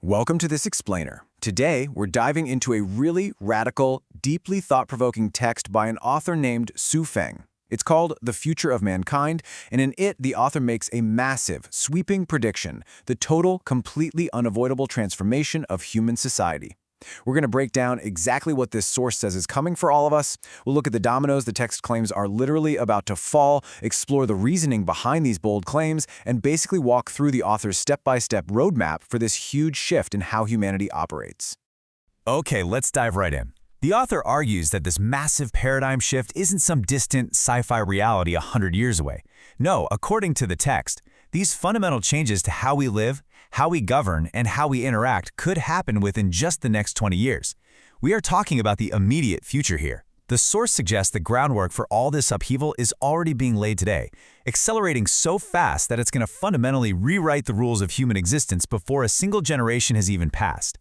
Welcome to this explainer. Today, we're diving into a really radical, deeply thought-provoking text by an author named Su Feng. It's called The Future of Mankind, and in it, the author makes a massive, sweeping prediction, the total, completely unavoidable transformation of human society. We're going to break down exactly what this source says is coming for all of us. We'll look at the dominoes the text claims are literally about to fall, explore the reasoning behind these bold claims, and basically walk through the author's step-by-step roadmap for this huge shift in how humanity operates. Okay, let's dive right in. The author argues that this massive paradigm shift isn't some distant sci-fi reality 100 years away. No, according to the text, these fundamental changes to how we live, how we govern, and how we interact could happen within just the next 20 years. We are talking about the immediate future here. The source suggests the groundwork for all this upheaval is already being laid today, accelerating so fast that it's going to fundamentally rewrite the rules of human existence before a single generation has even passed.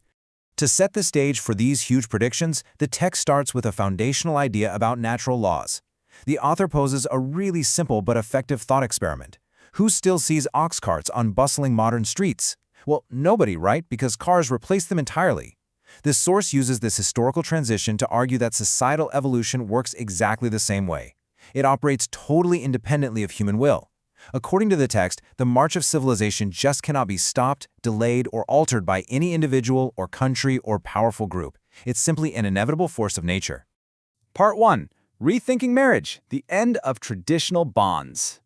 To set the stage for these huge predictions, the text starts with a foundational idea about natural laws. The author poses a really simple but effective thought experiment. Who still sees ox carts on bustling modern streets? Well, nobody, right? Because cars replace them entirely. This source uses this historical transition to argue that societal evolution works exactly the same way. It operates totally independently of human will. According to the text, the march of civilization just cannot be stopped, delayed, or altered by any individual or country or powerful group. It's simply an inevitable force of nature. Part 1. Rethinking Marriage, the End of Traditional Bonds.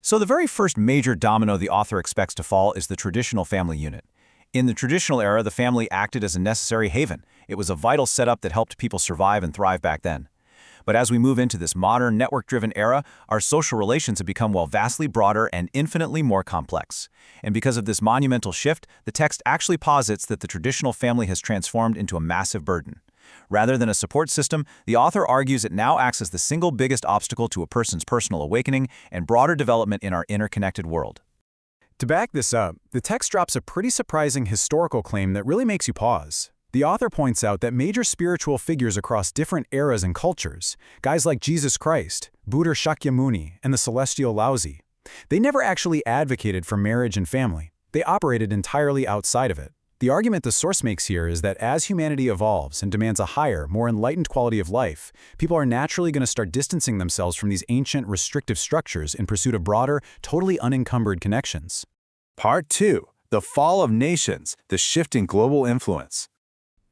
So the very first major domino the author expects to fall is the traditional family unit. In the traditional era, the family acted as a necessary haven. It was a vital setup that helped people survive and thrive back then. But as we move into this modern, network-driven era, our social relations have become, vastly broader and infinitely more complex. And because of this monumental shift, the text actually posits that the traditional family has transformed into a massive burden. Rather than a support system, the author argues it now acts as the single biggest obstacle to a person's personal awakening and broader development in our interconnected world. To back this up, the text drops a pretty surprising historical claim that really makes you pause. The author points out that major spiritual figures across different eras and cultures, guys like Jesus Christ, Buddha Shakyamuni, and the celestial Laozi, they never actually advocated for marriage and family. They operated entirely outside of it. The argument the source makes here is that as humanity evolves and demands a higher, more enlightened quality of life, people are naturally going to start distancing themselves from these ancient, restrictive structures in pursuit of broader, totally unencumbered connections. Part 2. The Fall of Nations, the Shift in Global Influence.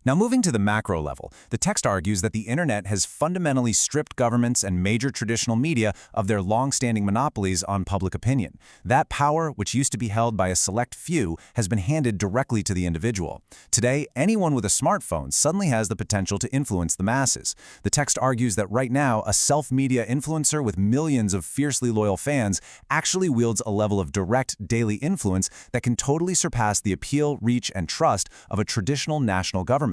Now, moving to the macro level, the text argues that the internet has fundamentally stripped governments and major traditional media of their long-standing monopolies on public opinion. That power, which used to be held by a select few, has been handed directly to the individual. Today, anyone with a smartphone suddenly has the potential to influence the masses. The text argues that right now, a self-media influencer with millions of fiercely loyal fans actually wields a level of direct, daily influence that can totally surpass the appeal, reach, and trust of a traditional national government.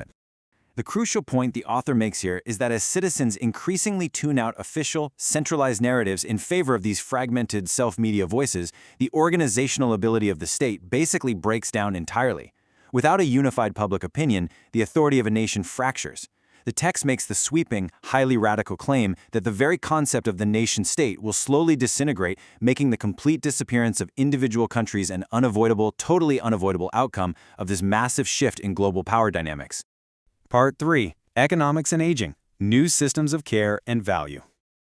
The crucial point the author makes here is that as citizens increasingly tune out official, centralized narratives in favor of these fragmented self-media voices, the organizational ability of the state basically breaks down entirely. Without a unified public opinion, the authority of a nation fractures. The text makes the sweeping, highly radical claim that the very concept of the nation-state will slowly disintegrate, making the complete disappearance of individual countries an unavoidable, totally unavoidable outcome of this massive shift in global power dynamics. Part 3. Economics and Aging, New Systems of Care and Value.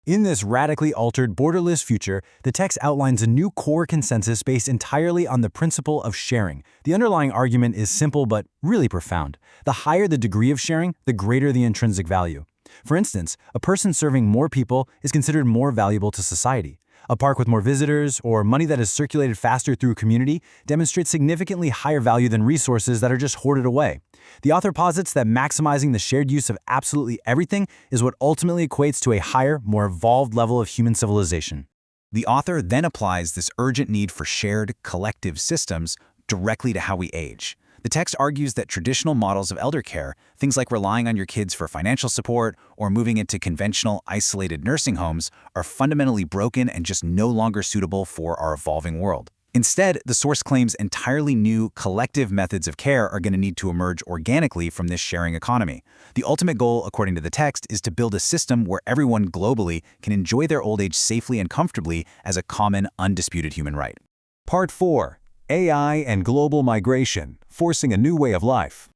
In this radically altered, borderless future, the text outlines a new core consensus based entirely on the principle of sharing. The underlying argument is simple but really profound. The higher the degree of sharing, the greater the intrinsic value. For instance, a person serving more people is considered more valuable to society. A park with more visitors or money that is circulated faster through a community demonstrates significantly higher value than resources that are just hoarded away. The author posits that maximizing the shared use of absolutely everything is what ultimately equates to a higher, more evolved level of human civilization. The author then applies this urgent need for shared, collective systems directly to how we age. The text argues that traditional models of elder care, things like relying on your kids for financial support or moving into conventional, isolated nursing homes, are fundamentally broken and just no longer suitable for our evolving world. Instead, the source claims entirely new, collective methods of care are going to need to emerge organically from this sharing economy. The ultimate goal, according to the text, is to build a system where everyone globally can enjoy their old age safely and comfortably as a common, undisputed human right. Part 4. AI and global migration, forcing a new way of life.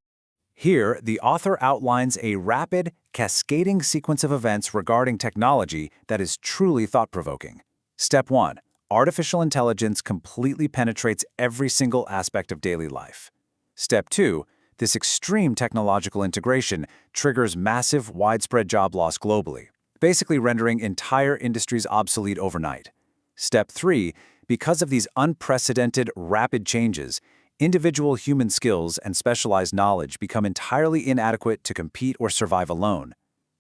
Here, the author outlines a rapid, cascading sequence of events regarding technology that is truly thought-provoking. Step 1. Artificial intelligence completely penetrates every single aspect of daily life. Step 2. This extreme technological integration triggers massive, widespread job loss globally, basically rendering entire industries obsolete overnight. Step 3. Because of these unprecedented, rapid changes, individual human skills and specialized knowledge become entirely inadequate to compete or survive alone.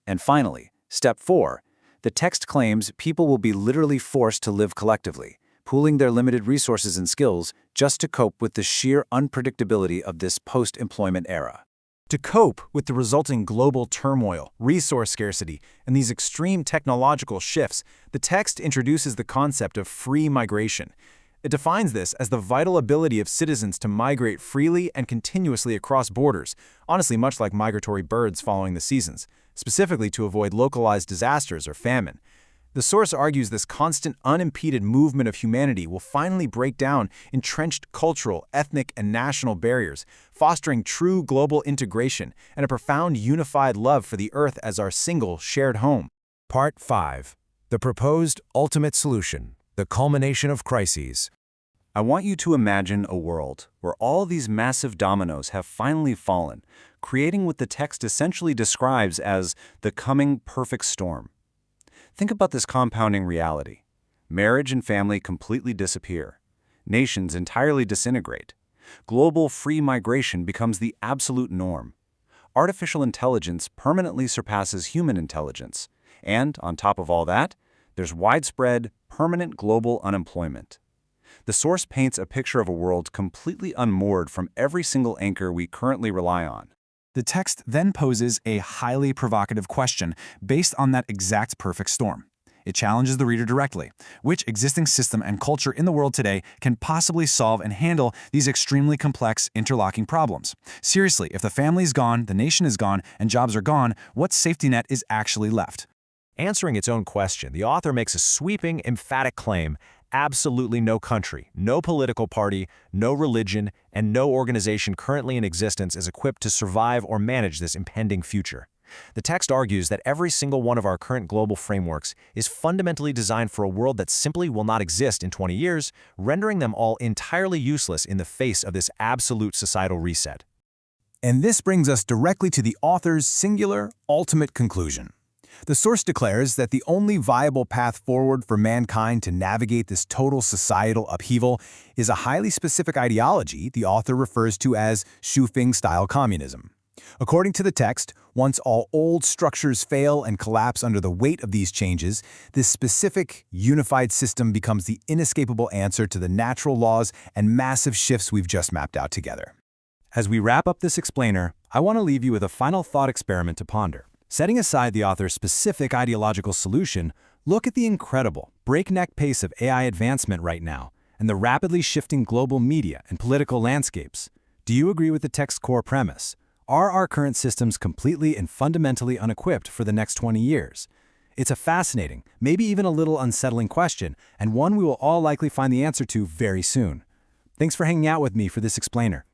And finally, Step 4. The text claims people will be literally forced to live collectively, pooling their limited resources and skills just to cope with the sheer unpredictability of this post-employment era. To cope with the resulting global turmoil, resource scarcity, and these extreme technological shifts, the text introduces the concept of free migration. It defines this as the vital ability of citizens to migrate freely and continuously across borders, honestly much like migratory birds following the seasons, specifically to avoid localized disasters or famine. The source argues this constant, unimpeded movement of humanity will finally break down entrenched cultural, ethnic, and national barriers, fostering true global integration and a profound unified love for the Earth as our single, shared home. Part 5. The proposed ultimate solution, the culmination of crises. I want you to imagine a world where all these massive dominoes have finally fallen, creating what the text essentially describes as the coming perfect storm. Think about this compounding reality. Marriage and family completely disappear. Nations entirely disintegrate. Global free migration becomes the absolute norm. Artificial intelligence permanently surpasses human intelligence. And, on top of all that, there's widespread, permanent global unemployment. The source paints a picture of a world completely unmoored from every single anchor we currently rely on. The text then poses a highly provocative question based on that exact perfect storm. It challenges the reader directly. Which existing system and culture in the world today can possibly solve and handle these extremely complex, interlocking problems? Seriously, if the family is gone, the nation is gone, and jobs are gone, what safety net is actually left? Answering its own question, the author makes a sweeping, emphatic claim: absolutely no country, no political party, no religion, and no organization currently in existence is equipped to survive or manage this impending future. The text argues that every single one of our current global frameworks is fundamentally designed for a world that simply will not exist in 20 years, rendering them all entirely useless in the face of this absolute societal reset. And this brings us directly to the author's singular, ultimate conclusion. The source declares that the only viable path forward for mankind to navigate this total societal upheaval is a highly specific ideology the author refers to as Xu-Feng-style communism. According to the text, once all old structures fail and collapse under the weight of these changes, this specific, unified system becomes the inescapable answer to the natural laws and massive shifts we've just mapped out together. As we wrap up this explainer, I want to leave you with a final thought experiment to ponder. Setting aside the author's specific ideological solution, look at the incredible, breakneck pace of AI advancement right now and the rapidly shifting global media and political landscapes. Do you agree with the text's core premise? Are our current systems completely and fundamentally unequipped for the next 20 years? It's a fascinating, maybe even a little unsettling question, and one we will all likely find the answer to very soon. Thanks for hanging out with me for this explainer.